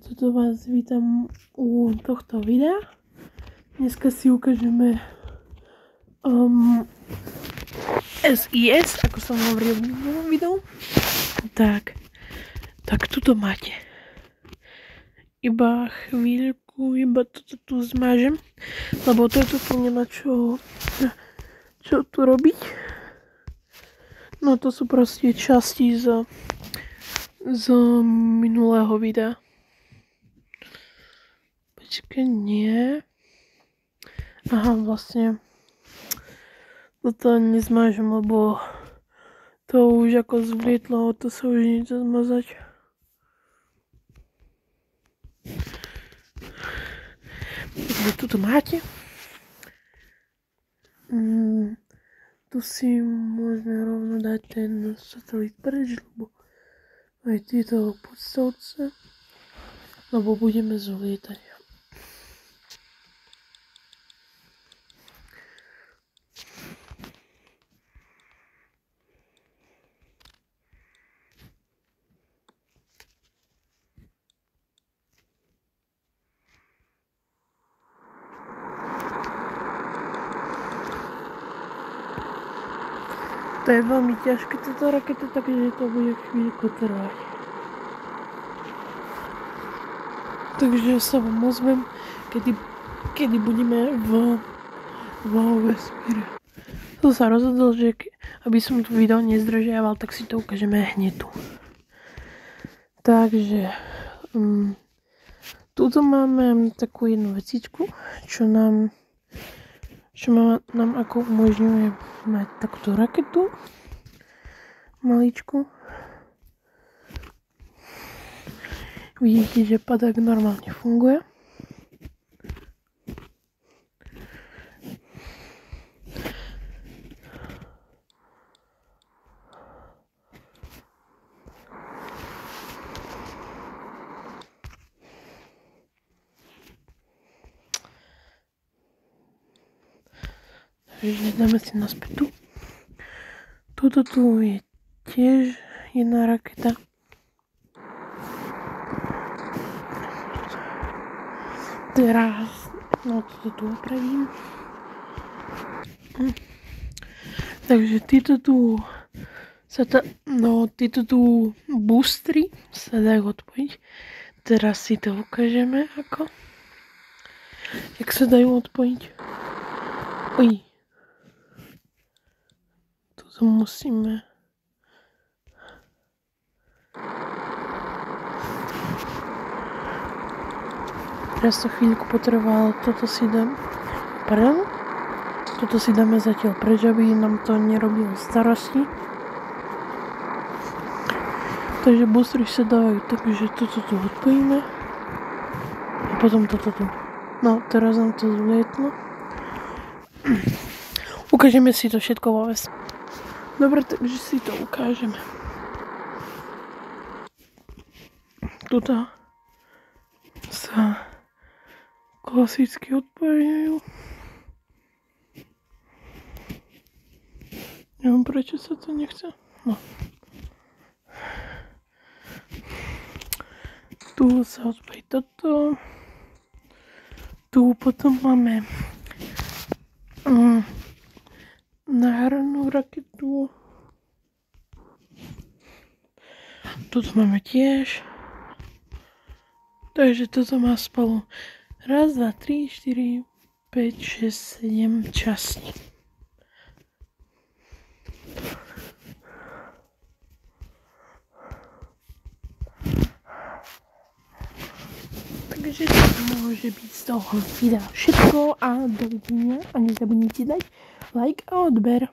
Toto vás vítam u tohto videa. Dneska si ukážeme SIS, ako som hovoril v minulom videu. Tak tuto máte. Iba chvíľku, iba toto tu zmážem, lebo toto tu nemá čo tu robiť. No to sú proste časti z minulého videa. Počkaj, nie. Aha, vlastne toto nezmážem, lebo to už ako zvlietlo, to sa už nedá zmazať. Takže tuto máte. Tu si môžeme rovno dať ten satelit preč, lebo aj tieto podstavce, lebo budeme zlietať. To je veľmi ťažké táto raketa, takže to bude chvíľku trvať. Takže sa vám ozvem, kedy budeme v vesmíre. Som sa rozhodol, že aby som tu video nezdržiaval, tak si to ukážeme hneď tu. Takže tuto máme takú jednu vecičku, čo nám ako umožňuje mať takúto raketu maličku. Vidíte, že padák normálne funguje. Takže dáme si naspäť tu. Toto tu je tiež jedna raketa. Teraz, no toto tu opravím. Takže tieto tu boostry sa dajú odpojiť. Teraz si to ukážeme jak sa dajú odpojiť. Oj. To musíme. Teraz to chvíľku potrvalo, toto si dáme zatiaľ preč, aby nám to nerobilo starosti. Takže boostry sa dávajú, takže toto tu odpojíme. A potom toto tu. No, teraz nám to zlietlo. Ukážeme si to všetko vo vesmíre. Dobre, takže si to ukážeme. Tuto sa klasicky odpojujú. Neviem, prečo sa to nechce. No. Tu sa odpojí toto. Tu potom máme náhradnú raketu. Tuto máme tiež. Takže toto má spolu 1, 2, 3, 4, 5, 6, 7 častí. Takže to môže byť z toho videa všetko a dovidenia a nezabudnite dať like a odber.